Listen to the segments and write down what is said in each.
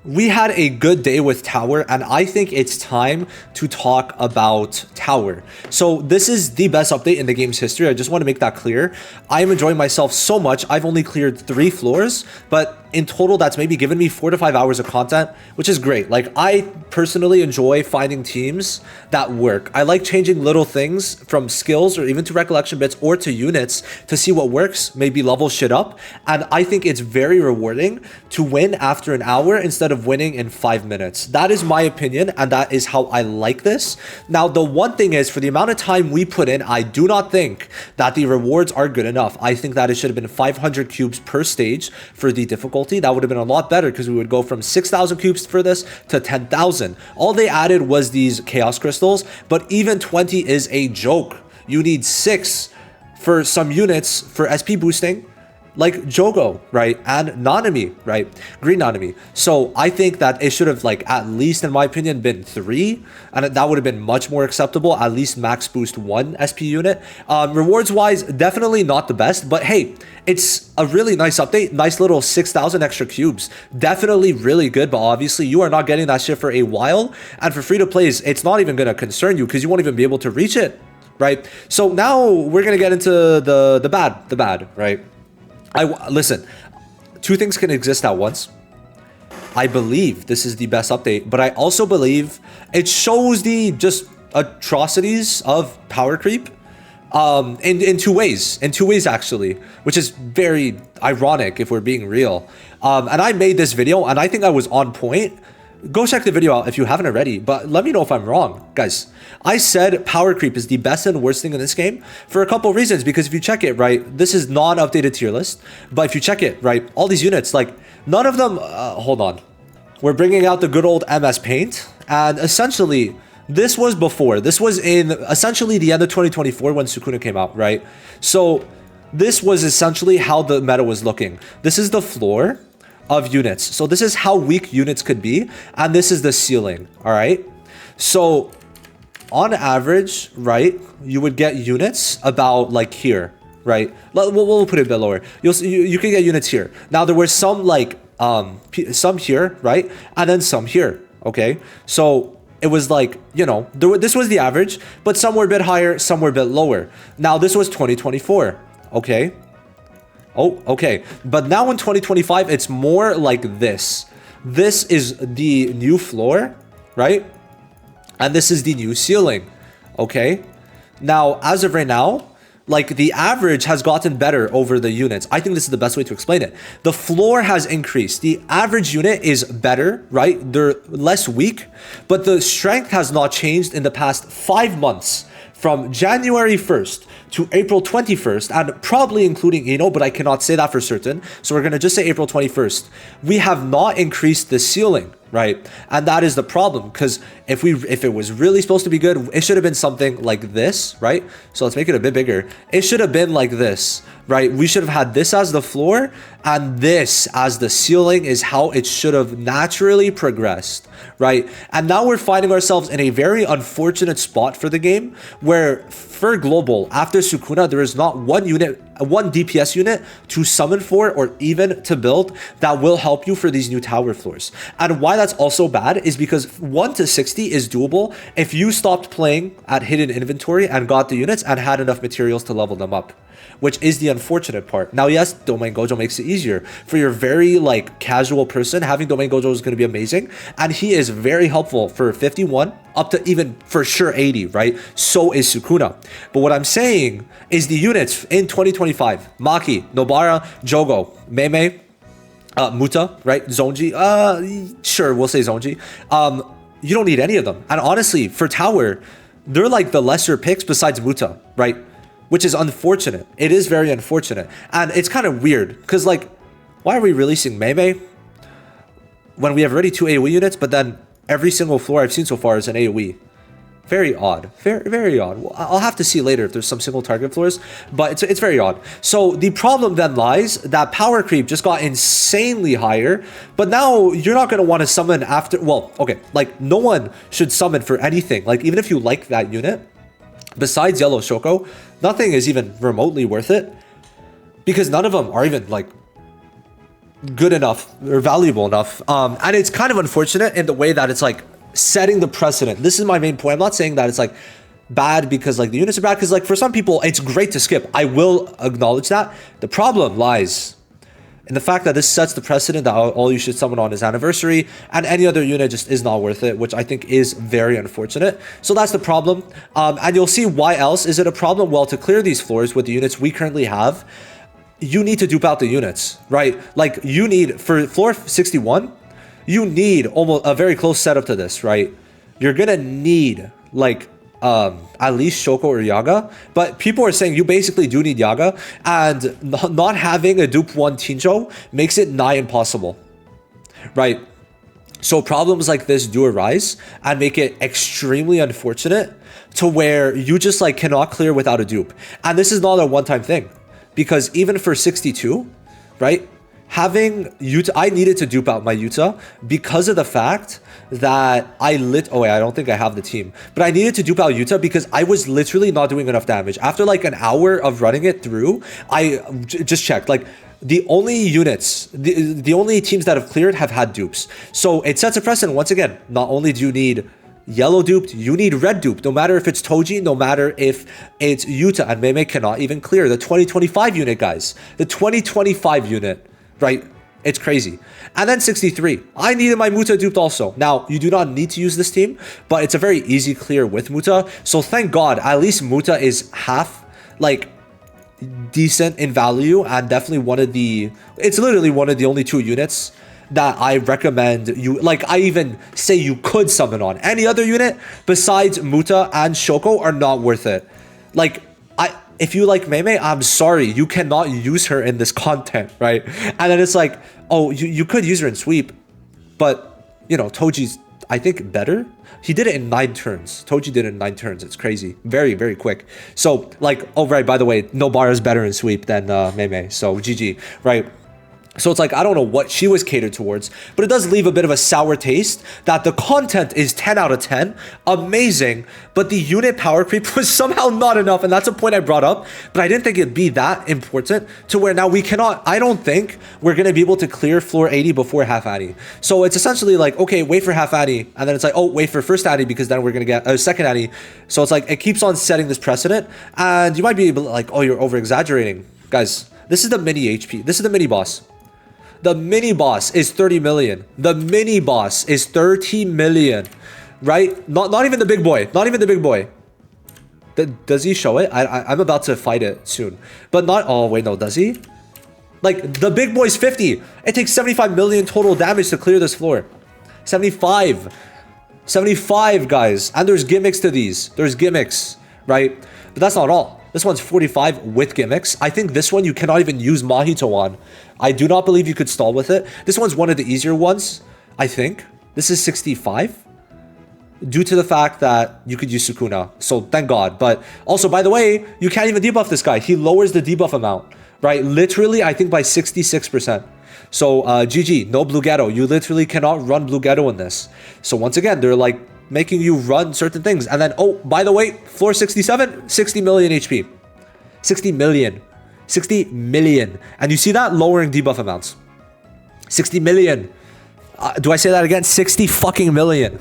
we had a good day with Tower, and I think it's time to talk about Tower. So this is the best update in the game's history. I just want to make that clear. I am enjoying myself so much. I've only cleared 3 floors, but in total, that's maybe given me 4 to 5 hours of content, which is great. Like, I personally enjoy finding teams that work. I like changing little things from skills or even to recollection bits or to units to see what works, maybe level shit up. And I think it's very rewarding to win after an hour instead of winning in 5 minutes. That is my opinion, and that is how I like this. Now, the one thing is, for the amount of time we put in, I do not think that the rewards are good enough. I think that it should have been 500 cubes per stage for the difficulty. That would have been a lot better because we would go from 6,000 cubes for this to 10,000. All they added was these chaos crystals, but even 20 is a joke. You need 6 for some units for SP boosting, like Jogo, right? And Nanami, right? Green Nanami. So I think that it should have, like, at least in my opinion, been 3, and that would have been much more acceptable. At least max boost 1 SP unit. Rewards wise, definitely not the best, but hey, it's a really nice update. Nice little 6,000 extra cubes. Definitely really good, but obviously you are not getting that shit for a while, and for free to plays, it's not even gonna concern you because you won't even be able to reach it, right? So now we're gonna get into the bad, right? Listen, 2 things can exist at once. I believe this is the best update, but I also believe it shows the just atrocities of power creep in 2 ways. In 2 ways, actually, which is very ironic if we're being real. And I made this video, and I think I was on point. Go check the video out if you haven't already, but let me know if I'm wrong, guys. I said power creep is the best and worst thing in this game for a couple of reasons, because if you check it, right, this is non-updated tier list, but if you check it, right, all these units, like, none of them, hold on. We're bringing out the good old MS Paint, and essentially, this was before. This was in essentially the end of 2024 when Sukuna came out, right? So this was essentially how the meta was looking. This is the floor of units. So this is how weak units could be, and this is the ceiling, all right? So on average, right, you would get units about like here, right? We'll put it a bit lower. You can get units here. Now there were some like some here, right, and then some here, okay? So it was like, you know, this was the average, but some were a bit higher, some were a bit lower. Now this was 2024, okay? Oh, okay. But now in 2025, it's more like this. This is the new floor, right? And this is the new ceiling, okay? Now, as of right now, like, the average has gotten better over the units. I think this is the best way to explain it. The floor has increased. The average unit is better, right? They're less weak, but the strength has not changed in the past 5 months. From January 1st to April 21st, and probably including Eno, but I cannot say that for certain. So we're going to just say April 21st. We have not increased the ceiling, right? And that is the problem, because if it was really supposed to be good, it should have been something like this, right? So let's make it a bit bigger. It should have been like this, right? We should have had this as the floor, and this as the ceiling is how it should have naturally progressed, right? And now we're finding ourselves in a very unfortunate spot for the game, where for global, after Sukuna, there is not one DPS unit to summon for or even to build that will help you for these new tower floors. And why that's also bad is because 1 to 60 is doable if you stopped playing at hidden inventory and got the units and had enough materials to level them up, which is the unfortunate part. Now, yes, Domain Gojo makes it easier. For your very, like, casual person, having Domain Gojo is going to be amazing, and he is very helpful for 51 up to even for sure 80, right? So is Sukuna. But what I'm saying is the units in 2025, Maki, Nobara, Jogo, Meme, Muta, right? Zonji, sure, we'll say Zonji. You don't need any of them. And honestly, for Tower, they're like the lesser picks besides Muta, right? Which is unfortunate. It is very unfortunate. And it's kind of weird, because, like, why are we releasing Meme when we have already 2 AoE units, but then every single floor I've seen so far is an AoE? Very odd. Very, very odd. Well, I'll have to see later if there's some single target floors, but it's very odd. So the problem then lies that power creep just got insanely higher, but now you're not going to want to summon after, well, okay, like, no one should summon for anything. Like, even if you like that unit, besides Yellow Shoko, nothing is even remotely worth it, because none of them are even, like, good enough or valuable enough. And it's kind of unfortunate in the way that it's like setting the precedent. This is my main point. I'm not saying that it's like bad because like the units are bad, because like for some people it's great to skip. I will acknowledge that. The problem lies in the fact that this sets the precedent that all you should summon on is anniversary, and any other unit just is not worth it, which I think is very unfortunate. So that's the problem. And you'll see why else is it a problem. Well, to clear these floors with the units we currently have, you need to dupe out the units, right? Like you need, for floor 61, you need almost a very close setup to this, right? You're gonna need like at least Shoko or Yaga, but people are saying you basically do need Yaga, and not having a dupe 1 Tinjo makes it nigh impossible, right? So problems like this do arise and make it extremely unfortunate to where you just like cannot clear without a dupe. And this is not a one-time thing, because even for 62, right, having Yuta, I needed to dupe out my Yuta because of the fact that I don't think I have the team, but I needed to dupe out Yuta because I was literally not doing enough damage. After like an hour of running it through, I just checked, like the only units, the only teams that have cleared have had dupes. So it sets a precedent once again. Not only do you need yellow duped, you need red duped, no matter if it's Toji, no matter if it's Yuta, and Meme cannot even clear the 2025 unit, guys. The 2025 unit. Right? It's crazy. And then 63. I needed my Muta duped also. Now, you do not need to use this team, but it's a very easy clear with Muta. So thank God, at least Muta is half, like, decent in value, and definitely one of the... It's literally one of the only 2 units that I recommend you... Like, I even say you could summon on. Any other unit besides Muta and Shoko are not worth it. Like, if you like Meme, I'm sorry, you cannot use her in this content, right? And then it's like, oh, you could use her in sweep, but, you know, Toji's, I think, better. He did it in 9 turns. Toji did it in 9 turns. It's crazy. Very, very quick. So, like, oh, right, by the way, Nobara is better in sweep than Meme, so GG, right? So it's like, I don't know what she was catered towards, but it does leave a bit of a sour taste that the content is 10 out of 10, amazing, but the unit power creep was somehow not enough, and that's a point I brought up, but I didn't think it'd be that important to where now we cannot, I don't think we're going to be able to clear floor 80 before half Annie. So it's essentially like, okay, wait for half Annie, and then it's like, oh, wait for first Annie, because then we're going to get a second Annie. So it's like, it keeps on setting this precedent, and you might be able to like, oh, you're over exaggerating. Guys, this is the mini HP. This is the mini boss. The mini boss is 30 million. The mini boss is 30 million, right? Not even the big boy. Not even the big boy. Does he show it? I'm about to fight it soon. But not... Oh, wait, no. Does he? Like, the big boy's 50. It takes 75 million total damage to clear this floor. 75. 75, guys. And there's gimmicks to these. There's gimmicks, right? But that's not all. This one's 45 with gimmicks. I think this one you cannot even use Mahito on. I do not believe you could stall with it. This one's one of the easier ones, I think. This is 65. Due to the fact that you could use Sukuna. So thank God. But also, by the way, you can't even debuff this guy. He lowers the debuff amount, right? Literally, I think by 66%. So GG, no Blue Ghetto. You literally cannot run Blue Ghetto in this. So once again, they're like making you run certain things. And then, oh, by the way, floor 67, 60 million HP. 60 million. 60 million. And you see that? Lowering debuff amounts. 60 million. Do I say that again? 60 fucking million.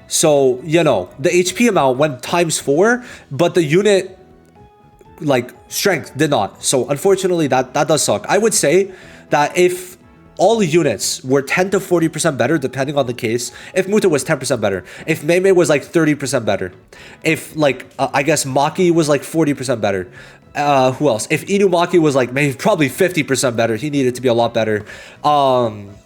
So, you know, the HP amount went times 4, but the unit, like, strength did not. So, unfortunately, that does suck. I would say that if all units were 10 to 40% better, depending on the case, if Muta was 10% better, if Meme was like 30% better, if like, I guess Maki was like 40% better, who else? If Inumaki was like maybe probably 50% better, he needed to be a lot better.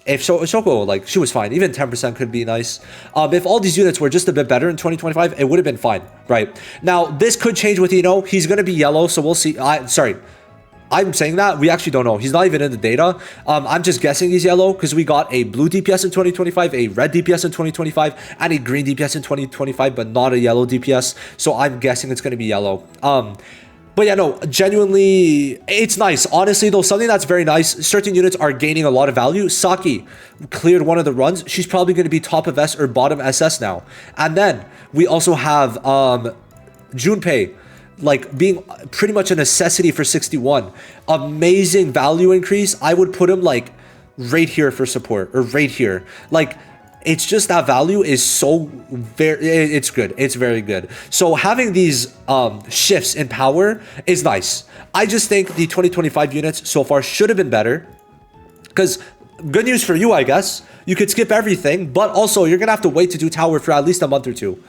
If Shoko, like, she was fine. Even 10% could be nice. If all these units were just a bit better in 2025, it would have been fine, right? Now, this could change with Ino. He's going to be yellow, so we'll see. Sorry. I'm saying that. We actually don't know. He's not even in the data. I'm just guessing he's yellow because we got a blue DPS in 2025, a red DPS in 2025, and a green DPS in 2025, but not a yellow DPS. So I'm guessing it's going to be yellow. But yeah, no, genuinely, it's nice. Honestly, though, something that's very nice, certain units are gaining a lot of value. Saki cleared one of the runs. She's probably going to be top of S or bottom SS now. And then we also have Junpei, like, being pretty much a necessity for 61. Amazing value increase. I would put him like right here for support, or right here. Like, it's just that value is so very, it's good. It's very good. So having these shifts in power is nice. I just think the 2025 units so far should have been better. Because good news for you, I guess. You could skip everything, but also you're going to have to wait to do tower for at least a month or two.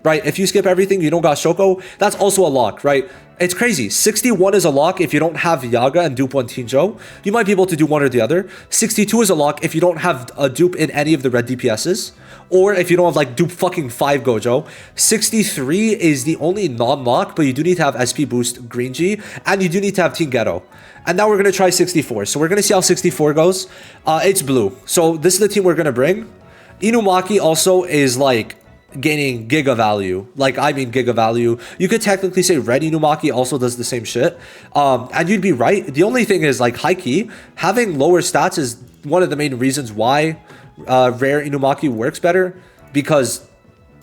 Right? If you skip everything, you don't got Shoko, that's also a lock, right? It's crazy. 61 is a lock if you don't have Yaga and dupe 1 Tinjo. You might be able to do one or the other. 62 is a lock if you don't have a dupe in any of the red DPSs. Or if you don't have like dupe fucking 5 Gojo. 63 is the only non-lock, but you do need to have SP boost Green G, and you do need to have Team Ghetto. And now we're going to try 64. So we're going to see how 64 goes. It's blue. So this is the team we're going to bring. Inumaki also is like gaining giga value. Like, I mean giga value. You could technically say red Inumaki also does the same shit. And you'd be right. The only thing is, like, high key, having lower stats is one of the main reasons why rare Inumaki works better, because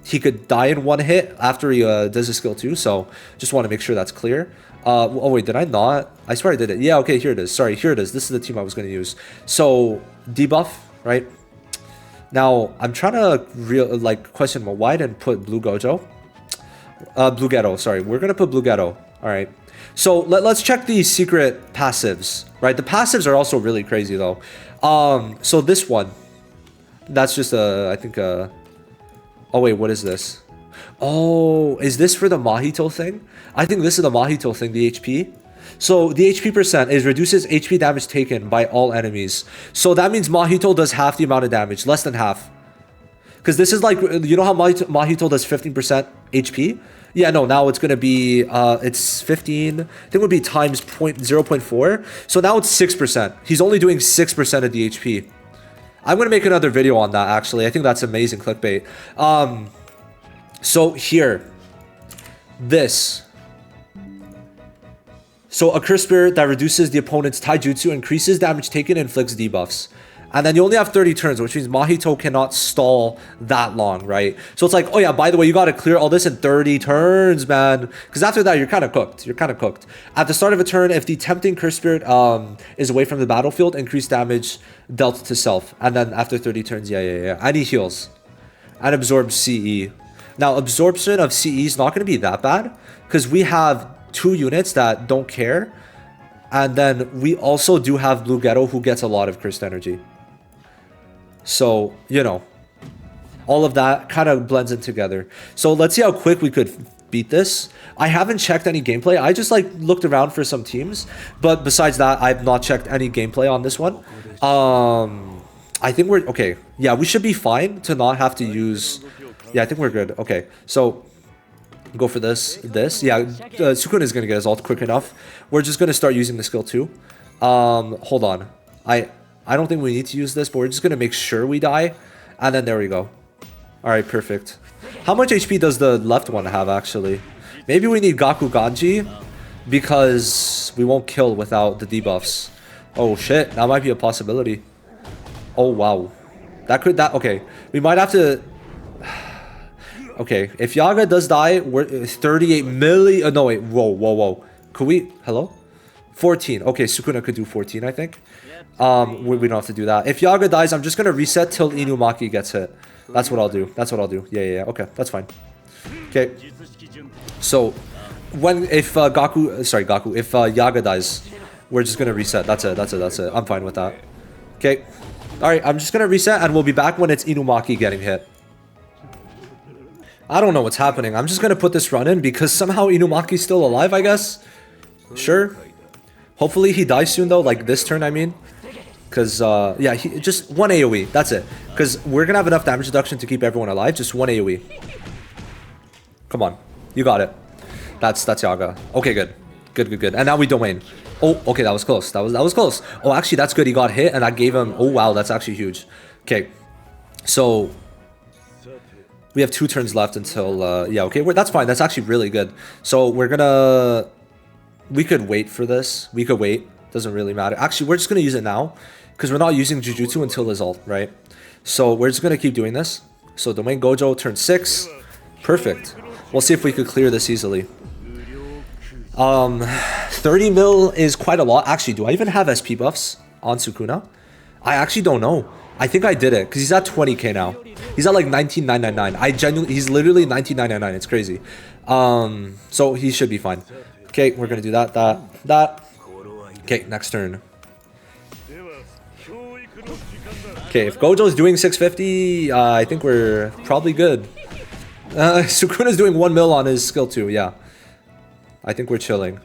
he could die in one hit after he does his skill too. So just want to make sure that's clear. Oh wait, did I not? I swear I did it. Yeah, okay, here it is. Sorry, here it is. This is the team I was going to use. So debuff, right? Now, I'm trying to question why I didn't put Blue Gojo. Blue Ghetto, sorry. We're going to put Blue Ghetto. All right. So let's check the secret passives, right? The passives are also really crazy though. So this one, that's just I think oh wait, what is this? Oh, is this for the Mahito thing? I think this is the Mahito thing, the HP. So the HP percent is reduces HP damage taken by all enemies. So that means Mahito does half the amount of damage, less than half. Because this is like, you know how Mahito does 15% HP? Yeah, no, now it's going to be, it's 15, I think it would be times 0.4. So now it's 6%. He's only doing 6% of the HP. I'm going to make another video on that, actually. I think that's amazing clickbait. So here, this. So a Curse Spirit that reduces the opponent's taijutsu, increases damage taken, and inflicts debuffs. And then you only have 30 turns, which means Mahito cannot stall that long, right? So it's like, oh yeah, by the way, you got to clear all this in 30 turns, man. Because after that, you're kind of cooked. You're kind of cooked. At the start of a turn, if the tempting Curse Spirit is away from the battlefield, increase damage dealt to self. And then after 30 turns, yeah. And he heals. And absorbs CE. Now, absorption of CE is not going to be that bad, because we have 2 units that don't care. And then we also do have Blue Ghetto, who gets a lot of cursed energy. So, you know, all of that kind of blends in together. So let's see how quick we could beat this. I haven't checked any gameplay. I just like looked around for some teams. But besides that, I've not checked any gameplay on this one. I think we're okay. Yeah, we should be fine to not have to use. Yeah, I think we're good. Okay, so go for this. Yeah, Sukuna is going to get his ult quick enough. We're just going to start using the skill too. Hold on. I don't think we need to use this, but we're just going to make sure we die. And then there we go. All right, perfect. How much HP does the left one have, actually? Maybe we need Gaku Ganji, because we won't kill without the debuffs. Oh, shit. That might be a possibility. Oh, wow. Okay. We might have to... Okay, if Yaga does die, we're 38 million... no, wait. Whoa. Could we... Hello? 14. Okay, Sukuna could do 14, I think. We don't have to do that. If Yaga dies, I'm just going to reset till Inumaki gets hit. That's what I'll do. Yeah. Okay, that's fine. Okay. So, if Yaga dies, we're just going to reset. That's it. I'm fine with that. Okay. Alright, I'm just going to reset, and we'll be back when it's Inumaki getting hit. I don't know what's happening. I'm just going to put this run in, because somehow Inumaki's still alive, I guess. Sure. Hopefully he dies soon, though, like this turn, I mean. Because, yeah, just one AoE. That's it. Because we're going to have enough damage reduction to keep everyone alive. Just one AoE. Come on. You got it. That's Yaga. Okay, good. Good. And now we domain. Oh, okay, that was close. That was close. Oh, actually, that's good. He got hit, and that gave him... Oh, wow, that's actually huge. Okay. So... we have 2 turns left until... yeah, okay, that's fine. That's actually really good. So we're gonna... we could wait for this. We could wait. Doesn't really matter. Actually, we're just gonna use it now, because we're not using Jujutsu until his ult, right? So we're just gonna keep doing this. So Domain Gojo turn 6. Perfect. We'll see if we could clear this easily. 30 mil is quite a lot. Actually, do I even have SP buffs on Sukuna? I actually don't know. I think I did it because he's at 20k now. He's at like 19,999. I genuinely, he's literally 19,999. It's crazy. So he should be fine. Okay, we're gonna do that. Okay, next turn. Okay, if Gojo's doing 650, I think we're probably good. Sukuna's doing 1 mil on his skill 2, yeah. I think we're chilling.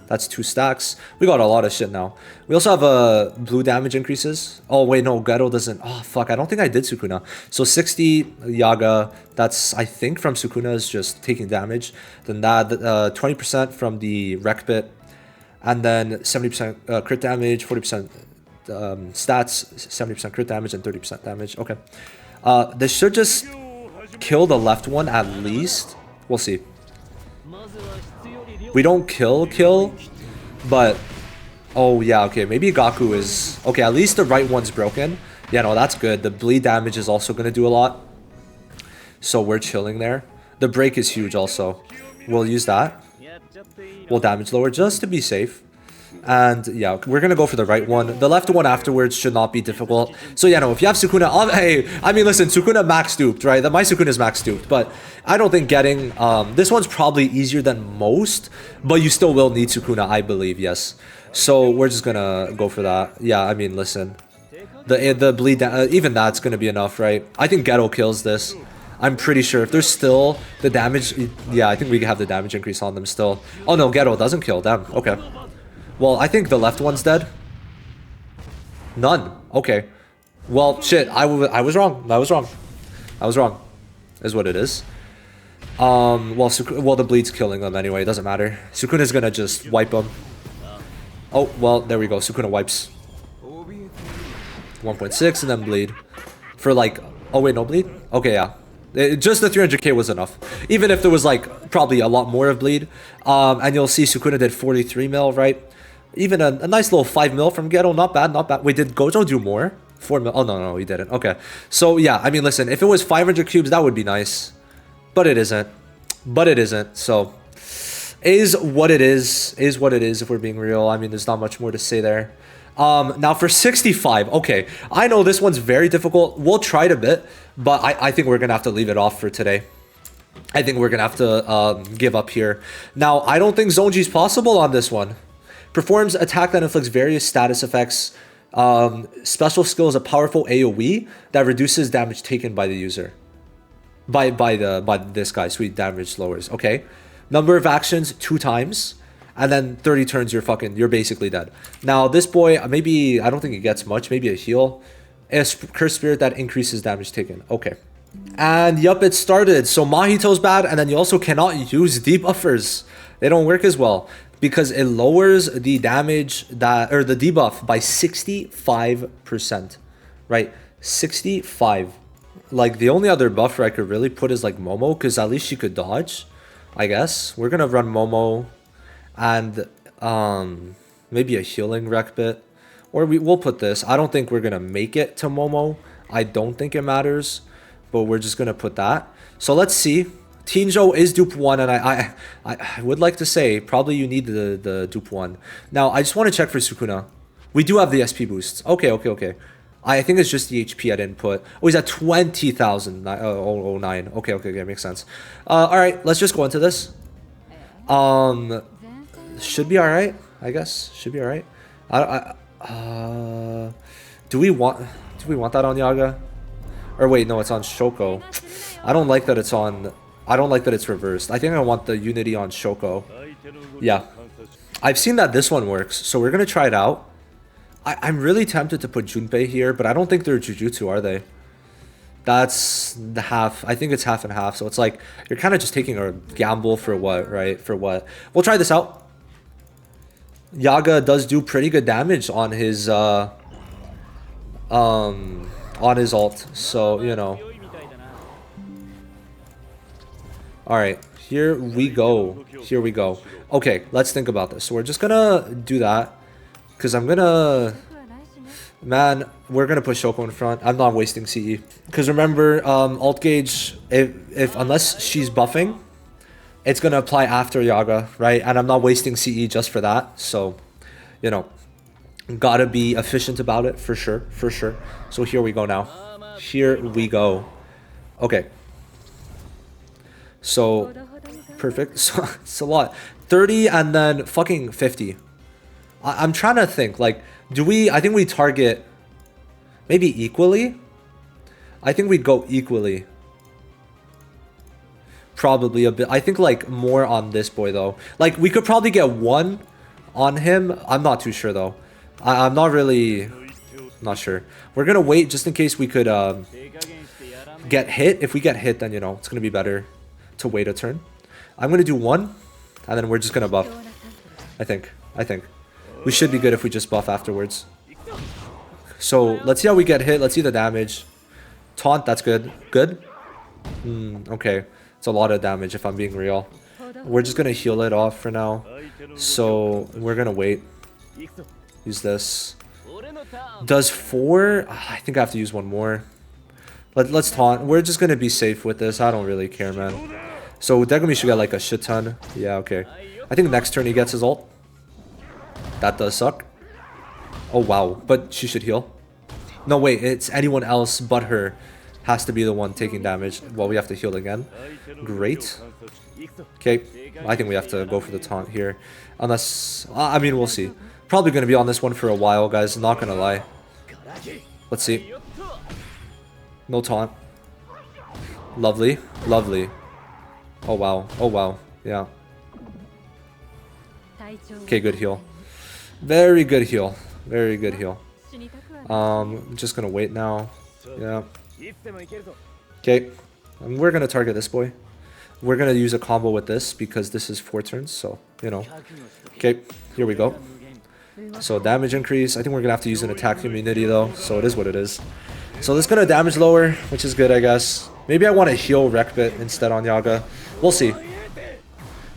That's 2 stacks. We got a lot of shit now. We also have blue damage increases. Oh wait, no, Geto doesn't. Oh fuck, I don't think I did Sukuna. So 60 Yaga, that's I think from Sukuna is just taking damage. Then that 20% from the Rec Bit. And then 70% crit damage, 40% stats, 70% crit damage, and 30% damage. Okay. This should just kill the left one at least. We'll see. We don't kill, but oh yeah, okay, maybe Gikku is okay. At least the right one's broken. Yeah, no, that's good. The bleed damage is also gonna do a lot, so we're chilling there. The break is huge also. We'll use that. We'll damage lower just to be safe. And yeah, we're gonna go for the right one. The left one afterwards should not be difficult. So yeah, no, if you have Sukuna, hey, I mean, listen, Sukuna max duped, right? My Sukuna is max duped, but I don't think getting this one's probably easier than most, but you still will need Sukuna, I believe, yes. So we're just gonna go for that. Yeah, I mean, listen, the bleed, even that's gonna be enough, right? I think Geto kills this. I'm pretty sure if there's still the damage, yeah, I think we can have the damage increase on them still. Oh no, Geto doesn't kill them. Okay. Well, I think the left one's dead. None. Okay. Well, shit. I was wrong. I was wrong. Is what it is. Well, the bleed's killing them anyway. It doesn't matter. Sukuna's gonna just wipe them. Oh, well, there we go. Sukuna wipes. 1.6 and then bleed. For like... Oh, wait, no bleed? Okay, yeah. Just the 300k was enough. Even if there was like probably a lot more of bleed. And you'll see Sukuna did 43 mil, right? Even a nice little 5 mil from Geto. Not bad, not bad. Wait, did Gojo do more? 4 mil? Oh, no, he didn't. Okay. So, yeah, I mean, listen. If it was 500 cubes, that would be nice. But it isn't. So, is what it is. Is what it is, if we're being real. I mean, there's not much more to say there. Now for 65. Okay. I know this one's very difficult. We'll try it a bit. But I think we're going to have to leave it off for today. I think we're going to have to give up here. Now, I don't think Zonji is possible on this one. Performs attack that inflicts various status effects. Special skill is a powerful AoE that reduces damage taken by the user. By this guy. Sweet damage lowers. Okay. Number of actions 2 times. And then 30 turns you're basically dead. Now this boy, maybe I don't think he gets much. Maybe a heal. A Curse Spirit that increases damage taken. Okay. And yup, it started. So Mahito's bad, and then you also cannot use debuffers. They don't work as well because it lowers the damage or the debuff by 65%. Right? 65. Like the only other buffer I could really put is like Momo, because at least she could dodge. I guess. We're gonna run Momo and maybe a healing Rec Bit. Or we'll put this. I don't think we're gonna make it to Momo. I don't think it matters. But we're just gonna put that. So let's see. Tinjo is dupe 1, and I would like to say probably you need the dupe 1. Now I just want to check for Sukuna. We do have the SP boosts. Okay. I think it's just the HP I didn't put. Oh, he's at 20,009. Okay, makes sense. All right, let's just go into this. Should be all right, I guess. Should be all right. Do we want that on Yaga? Or wait, no, it's on Shoko. I don't like that it's reversed. I think I want the Unity on Shoko. Yeah. I've seen that this one works, so we're gonna try it out. I'm really tempted to put Junpei here, but I don't think they're Jujutsu, are they? That's the half. I think it's half and half, so it's like you're kind of just taking a gamble for what, right? For what? We'll try this out. Yaga does do pretty good damage on his ult, so you know. All right, here we go. Okay, let's think about this. So we're just gonna do that because we're gonna put Shoko in front. I'm not wasting CE because remember, alt gauge, if unless she's buffing, it's gonna apply after Yaga, right? And I'm not wasting CE just for that. So, you know, Gotta be efficient about it, for sure, for sure. So here we go now. Here we go. Okay. So, perfect. So, it's a lot. 30 and then fucking 50. I'm trying to think, like, do we... I think we target maybe equally? I think we'd go equally. Probably a bit. I think, like, more on this boy, though. Like, we could probably get one on him. I'm not too sure, though. I'm not really... Not sure. We're gonna wait just in case we could get hit. If we get hit, then, you know, it's gonna be better to wait a turn. I'm gonna do one, and then we're just gonna buff. I think. We should be good if we just buff afterwards. So, let's see how we get hit. Let's see the damage. Taunt, that's good. Good? Okay. It's a lot of damage if I'm being real. We're just gonna heal it off for now. So, we're gonna wait. Use this. Does 4? I think I have to use one more. Let's taunt. We're just gonna be safe with this. I don't really care, man. So Degumi should get like a shit ton. Yeah, okay. I think next turn he gets his ult. That does suck. Oh, wow. But she should heal. No, wait. It's anyone else but her has to be the one taking damage. Well, we have to heal again. Great. Okay. I think we have to go for the taunt here. Unless... I mean, we'll see. Probably going to be on this one for a while, guys. Not going to lie. Let's see. No taunt. Lovely. Lovely. Oh, wow. Oh, wow. Yeah. Okay, good heal. Very good heal. Very good heal. I'm just going to wait now. Yeah. Okay. And we're going to target this boy. We're going to use a combo with this because this is 4 turns. So, you know. Okay. Here we go. So damage increase. I think we're going to have to use an attack immunity though. So it is what it is. So this is going to damage lower, which is good, I guess. Maybe I want to heal Wreck Bit instead on Yaga. We'll see.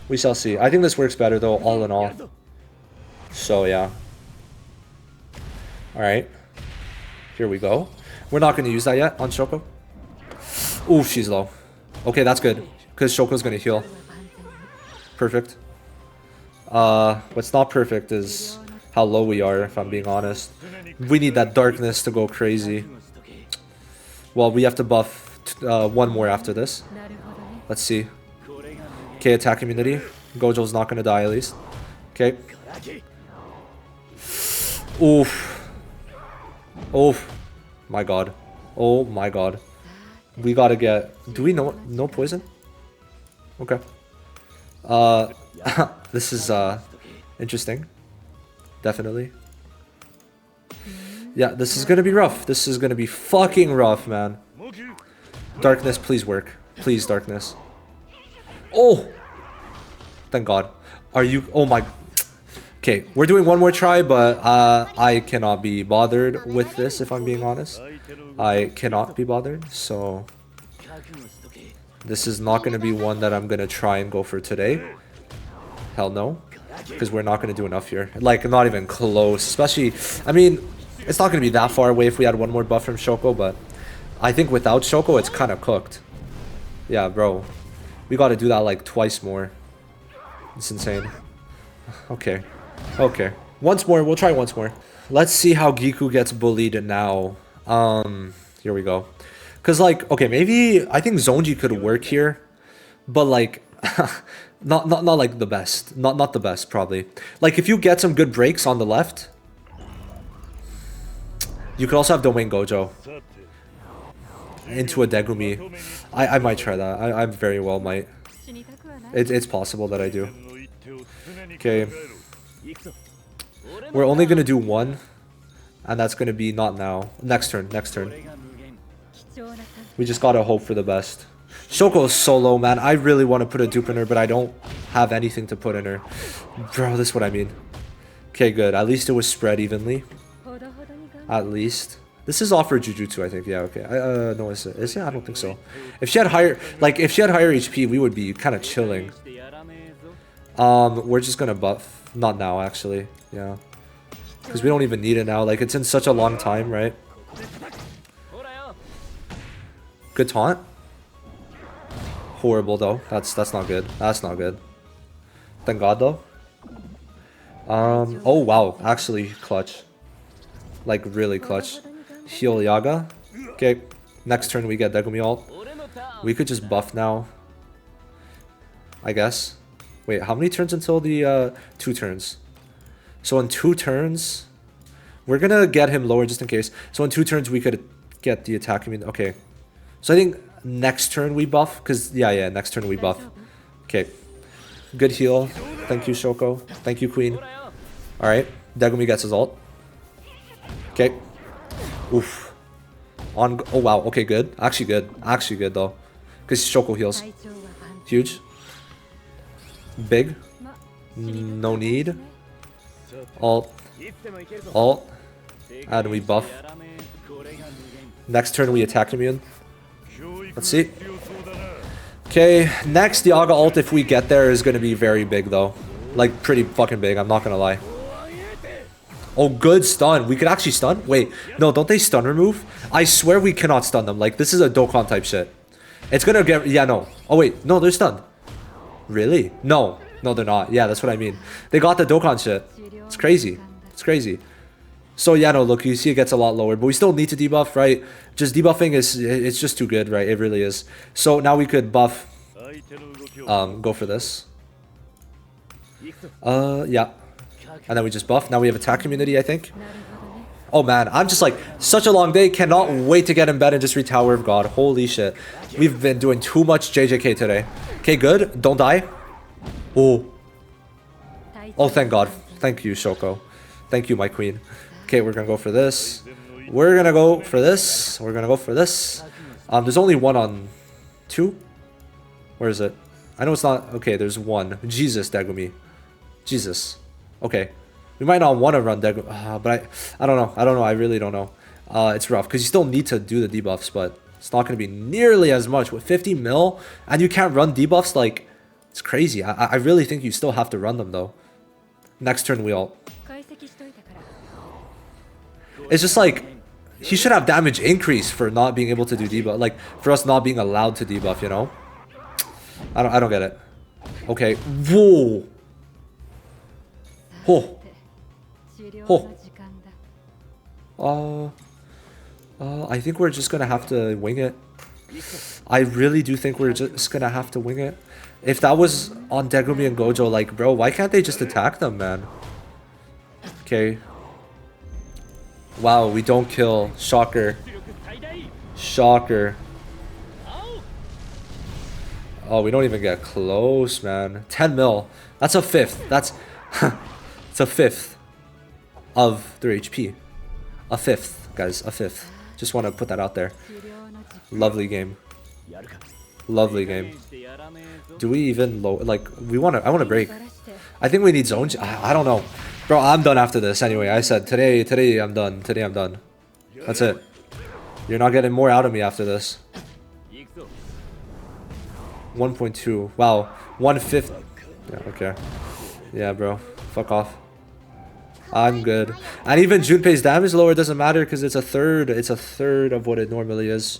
We shall see. I think this works better though, all in all. So yeah. Alright. Here we go. We're not going to use that yet on Shoko. Ooh, she's low. Okay, that's good. Because Shoko's going to heal. Perfect. What's not perfect is how low we are, if I'm being honest. We need that darkness to go crazy. Well, we have to buff one more after this. Let's see. Okay, attack immunity. Gojo's not going to die at least. Okay. Oof. Oof. My god. Oh my god. We gotta get... Do we know... No poison? Okay. This is interesting. Definitely. Yeah, this is gonna be rough. This is gonna be fucking rough, man. Darkness, please work. Please, darkness. Oh! Thank god. Are you... Oh my... Okay, we're doing one more try, but I cannot be bothered with this, if I'm being honest. I cannot be bothered, so... This is not going to be one that I'm going to try and go for today. Hell no. Because we're not going to do enough here. Like, not even close. Especially, I mean, it's not going to be that far away if we had one more buff from Shoko, but I think without Shoko, it's kind of cooked. Yeah, bro. We got to do that like twice more. It's insane. Okay. Okay. Once more. We'll try once more. Let's see how Gikku gets bullied now. Here we go. Because, like, okay, maybe I think Zonji could work here, but, like, not like the best. Not the best, probably. Like, if you get some good breaks on the left, you could also have Domain Gojo into a Degumi. I might try that. I very well might. It's possible that I do. Okay. We're only going to do one, and that's going to be not now. Next turn, next turn. We just gotta hope for the best. Shoko is so low, man. I really want to put a dupe in her, but I don't have anything to put in her. Bro, this is what I mean. Okay, good. At least it was spread evenly. At least. This is off for Jujutsu, I think. Yeah, okay. No, is it? Is it? I don't think so. If she had higher... Like, if she had higher HP, we would be kind of chilling. We're just gonna buff. Not now, actually. Yeah. Because we don't even need it now. Like, it's in such a long time, right? Good taunt. Horrible though. That's not good. That's not good. Thank God though. Oh wow, actually clutch. Like, really clutch. Heal Yaga. Okay. Next turn we get Degumi ult. We could just buff now. I guess. Wait, how many turns until the 2 turns? So in 2 turns, we're gonna get him lower just in case. So in 2 turns we could get the attack. I mean, okay. So I think next turn we buff, cause yeah, next turn we buff. Okay. Good heal. Thank you, Shoko. Thank you, Queen. All right, Degumi gets his ult. Okay. Oof. On. Oh wow. Okay, good. Actually good. Actually good though, cause Shoko heals. Huge. Big. No need. Ult. Ult. And we buff. Next turn we attack immune. Let's see. Okay, next the Yaga ult, if we get there, is gonna be very big though. Like pretty fucking big, I'm not gonna lie. Oh, good stun. We could actually stun? Wait, no, don't they stun remove? I swear we cannot stun them. Like, this is a Dokkan type shit. It's gonna get... Yeah, no. Oh, wait. No, they're stunned. Really? No. No, they're not. Yeah, that's what I mean. They got the Dokkan shit. It's crazy. It's crazy. So, yeah, no, look, you see it gets a lot lower. But we still need to debuff, right? Just debuffing is... It's just too good, right? It really is. So, now we could buff... Go for this. Yeah. And then we just buff. Now we have attack immunity, I think. Oh man, I'm just like, such a long day. Cannot wait to get in bed and just read Tower of God. Holy shit. We've been doing too much JJK today. Okay, good. Don't die. Oh. Oh, thank God. Thank you, Shoko. Thank you, my queen. Okay, we're gonna go for this. We're gonna go for this. We're gonna go for this. There's only 1 on 2. Where is it? I know it's not... Okay, there's 1. Jesus, Degumi. Jesus. Okay. We might not want to run Degumi, but I don't know. I don't know. I really don't know. It's rough because you still need to do the debuffs, but it's not going to be nearly as much with 50 mil, and you can't run debuffs. Like, it's crazy. I really think you still have to run them though. Next turn we ult. It's just like he should have damage increase for not being able to do debuff. Like for us not being allowed to debuff, you know. I don't get it. Okay. Whoa. Oh. Oh. I think we're just gonna have to wing it. I really do think we're just gonna have to wing it. If that was on Degumi and Gojo, like, bro, why can't they just attack them, man? Okay. Wow, we don't kill. Shocker. Shocker. Oh, we don't even get close, man. 10 mil. That's a 5th. That's... it's a 5th of their HP. A 5th, guys. A 5th. Just want to put that out there. Lovely game. Lovely game. Do we even low... Like, we want to... I want to break. I think we need zones. I don't know. Bro, I'm done after this. Anyway, I said today I'm done. Today I'm done. That's it. You're not getting more out of me after this. 1.2. Wow. 1/5. Yeah, okay. Yeah, bro. Fuck off. I'm good. And even Junpei's damage lower doesn't matter because it's a third. It's a third of what it normally is.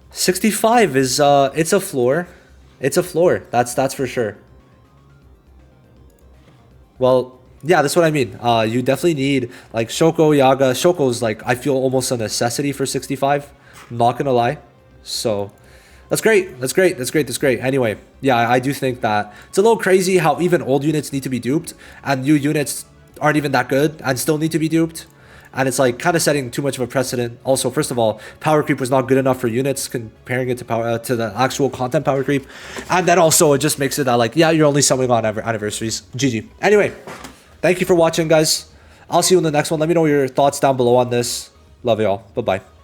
65 is it's a floor. It's a floor. That's for sure. Well, yeah, that's what I mean. You definitely need like Shoko, Yaga. Shoko's like I feel almost a necessity for 65. Not gonna lie. So that's great. That's great. That's great. That's great. Anyway, yeah, I do think that it's a little crazy how even old units need to be duped and new units aren't even that good and still need to be duped. And it's like kind of setting too much of a precedent. Also, first of all, power creep was not good enough for units comparing it to to the actual content power creep. And then also it just makes it that like, yeah, you're only summoning on anniversaries. GG. Anyway, thank you for watching, guys. I'll see you in the next one. Let me know your thoughts down below on this. Love y'all. Bye-bye.